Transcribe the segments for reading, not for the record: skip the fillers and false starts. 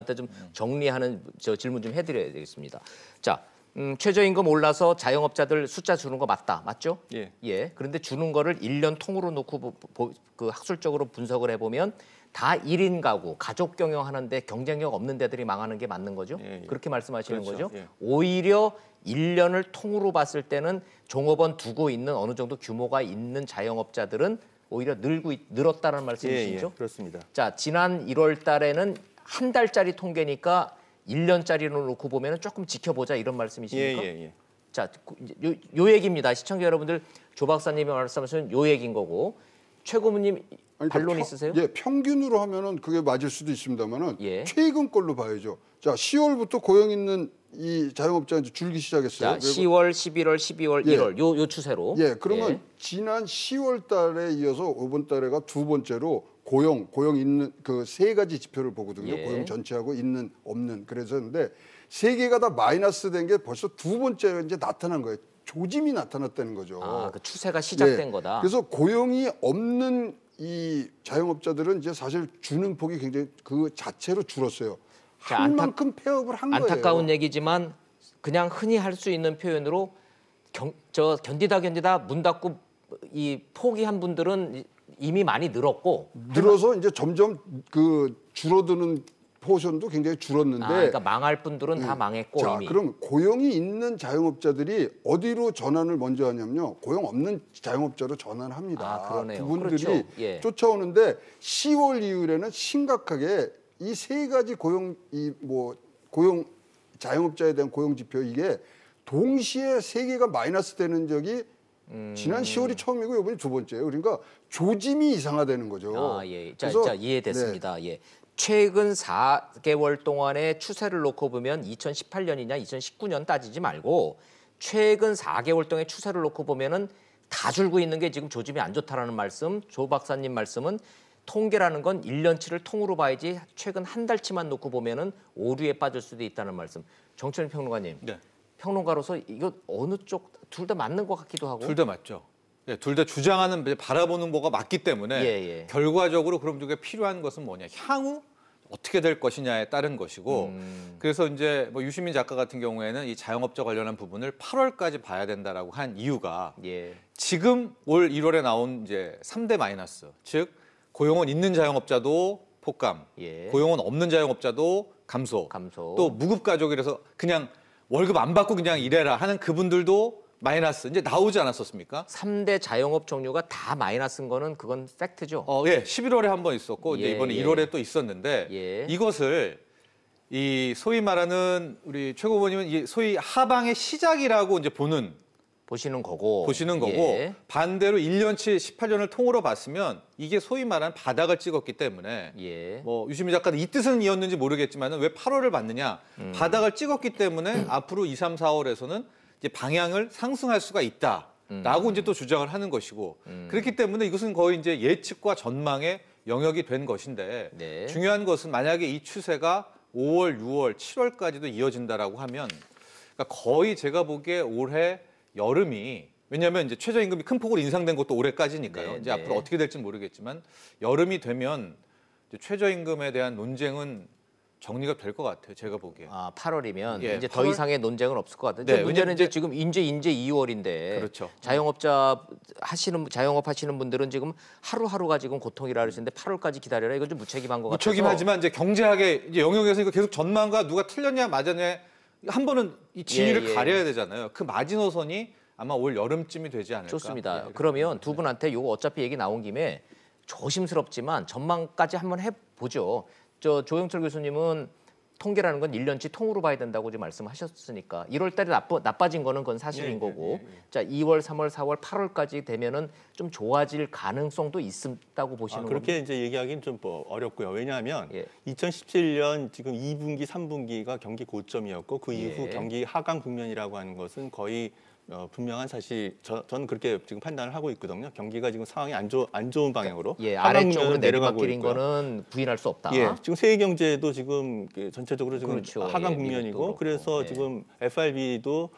여러분들한테 좀 정리하는 질문 좀 해드려야 되겠습니다. 자, 최저임금 올라서 자영업자들 숫자 주는 거 맞죠? 예. 예. 그런데 주는 거를 1년 통으로 놓고 그 학술적으로 분석을 해보면 다 1인 가구, 가족 경영하는데 경쟁력 없는 데들이 망하는 게 맞는 거죠? 예, 예. 그렇게 말씀하시는 그렇죠. 거죠? 예. 오히려 1년을 통으로 봤을 때는 종업원 두고 있는 어느 정도 규모가 있는 자영업자들은 오히려 늘었다는 말씀이시죠? 예, 그렇습니다. 자, 지난 1월 달에는 한 달짜리 통계니까 1년짜리로 놓고 보면 조금 지켜보자 이런 말씀이십니까? 예. 자, 요 얘기입니다. 시청자 여러분들, 조 박사님이 말씀하시는 요 얘기인 거고, 최 고문님 반론 있으세요? 예, 평균으로 하면은 그게 맞을 수도 있습니다만은 예. 최근 걸로 봐야죠. 자, 10월부터 고용 있는 이 자영업자가 이제 줄기 시작했어요. 자, 10월, 11월, 12월, 예. 1월 요 추세로. 예, 그러면 예. 지난 10월 달에 이어서 이번 달에가 두 번째로 고용 있는 그 세 가지 지표를 보거든요. 예. 고용 전체하고 있는 없는. 그래서인데 세 개가 다 마이너스 된 게 벌써 두 번째 이제 나타난 거예요. 조짐이 나타났다는 거죠. 아, 그 추세가 시작된 예. 거다. 그래서 고용이 없는 이 자영업자들은 이제 사실 주는 폭이 굉장히 그 자체로 줄었어요. 자, 한 만큼 폐업을 한 거예요. 안타까운 얘기지만 그냥 흔히 할 수 있는 표현으로 견디다 문 닫고 이 포기한 분들은 이미 많이 늘었고 늘어서 이제 점점 그 줄어드는 포션도 굉장히 줄었는데 그러니까 망할 분들은 다 망했고 자, 이미. 그럼 고용이 있는 자영업자들이 어디로 전환을 먼저 하냐면요. 고용 없는 자영업자로 전환합니다. 아, 그러네요. 그분들이 그렇죠. 예. 쫓아오는데 10월 이후에는 심각하게 이 세 가지 고용 자영업자에 대한 고용 지표 이게 동시에 세 개가 마이너스 되는 적이 지난 10월이 처음이고 이번이 두 번째예요. 그러니까 조짐이 이상화되는 거죠. 아, 예. 자, 그래서 이해됐습니다. 네. 예. 최근 4개월 동안의 추세를 놓고 보면 2018년이냐 2019년 따지지 말고 최근 4개월 동안의 추세를 놓고 보면은 다 줄고 있는 게 지금 조짐이 안 좋다라는 말씀. 조 박사님 말씀은 통계라는 건 1년치를 통으로 봐야지 최근 한 달치만 놓고 보면은 오류에 빠질 수도 있다는 말씀. 정철민 평론가님. 네. 평론가로서 이거 어느 쪽 둘 다 맞는 것 같기도 하고. 둘 다 맞죠. 예, 둘 다 주장하는 바라보는 거가 맞기 때문에 예. 결과적으로 그럼 그게 필요한 것은 뭐냐? 향후 어떻게 될 것이냐에 따른 것이고 그래서 이제 뭐 유시민 작가 같은 경우에는 이 자영업자 관련한 부분을 8월까지 봐야 된다라고 한 이유가 예. 지금 올 1월에 나온 이제 3대 마이너스, 즉 고용은 있는 자영업자도 폭감, 예. 고용은 없는 자영업자도 감소. 또 무급가족이라서 그냥 월급 안 받고 그냥 일해라 하는 그분들도 마이너스 이제 나오지 않았었습니까? 3대 자영업 종류가 다 마이너스인 거는 그건 팩트죠. 예, 11월에 한 번 있었고 이제 이번에 1월에 또 있었는데 이것을 이 소위 말하는 우리 최 고모님은 이 소위 하방의 시작이라고 이제 보시는 거고 반대로 1년치 18년을 통으로 봤으면 이게 소위 말하는 바닥을 찍었기 때문에 뭐 유시민 작가는 이 뜻은 이었는지 모르겠지만 왜 8월을 봤느냐 바닥을 찍었기 때문에 앞으로 2, 3, 4월에서는 이제 방향을 상승할 수가 있다라고 이제 또 주장을 하는 것이고 그렇기 때문에 이것은 거의 이제 예측과 전망의 영역이 된 것인데 중요한 것은 만약에 이 추세가 5월, 6월, 7월까지도 이어진다라고 하면 그러니까 거의 제가 보기에 올해 여름이 왜냐하면 이제 최저임금이 큰 폭으로 인상된 것도 올해까지니까요. 이제 앞으로 어떻게 될지는 모르겠지만 여름이 되면 이제 최저임금에 대한 논쟁은 정리가 될 것 같아요. 제가 보기에. 8월이면 이제 8월? 더 이상의 논쟁은 없을 것 같아요. 네, 문제는 이제 지금 이제 2월인데 그렇죠. 자영업 하시는 분들은 지금 하루하루가 지금 고통이라 그러시는데 8월까지 기다려라. 이건 좀 무책임한 것 같아서. 무책임하지만 이제 경제학의 이제 영역에서 이거 계속 전망과 누가 틀렸냐 맞았냐 한 번은 이 진위를 가려야 되잖아요. 그 마지노선이 아마 올 여름쯤이 되지 않을까. 좋습니다. 그러면 두 분한테 이거 어차피 얘기 나온 김에 조심스럽지만 전망까지 한번 해보죠. 조영철 교수님은 통계라는 건 1년치 통으로 봐야 된다고 지금 말씀하셨으니까 1월 달에 나빠진 거는 그건 사실인 거고 자 2월, 3월, 4월, 8월까지 되면은 좀 좋아질 가능성도 있다고 보시는 거예요? 그렇게 이제 얘기하기는 좀 어렵고요. 왜냐하면 2017년 지금 2분기, 3분기가 경기 고점이었고 그 이후 경기 하강 국면이라고 하는 것은 거의 분명한 사실 저는 그렇게 지금 판단을 하고 있거든요. 경기가 지금 상황이 안 좋은 방향으로 아래쪽으로 내려가는 거는 부인할 수 없다. 지금 세계 경제도 지금 전체적으로 지금 하강 국면이고 그래서 지금 FRB도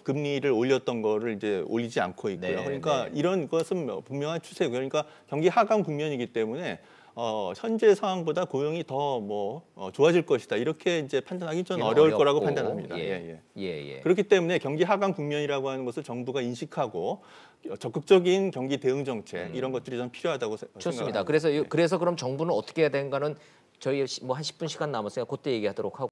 금리를 올렸던 거를 이제 올리지 않고 있고요. 그러니까 이런 것은 분명한 추세고요. 그러니까 경기 하강 국면이기 때문에 현재 상황보다 고용이 더 좋아질 것이다 이렇게 이제 판단하기 좀 어려울 거라고 판단합니다. 그렇기 때문에 경기 하강 국면이라고 하는 것을 정부가 인식하고 적극적인 경기 대응 정책 이런 것들이 좀 필요하다고 좋습니다. 생각합니다. 그래서 그럼 정부는 어떻게 해야 되는가는 저희 뭐 한 10분 시간 남았으니까 그때 얘기하도록 하고.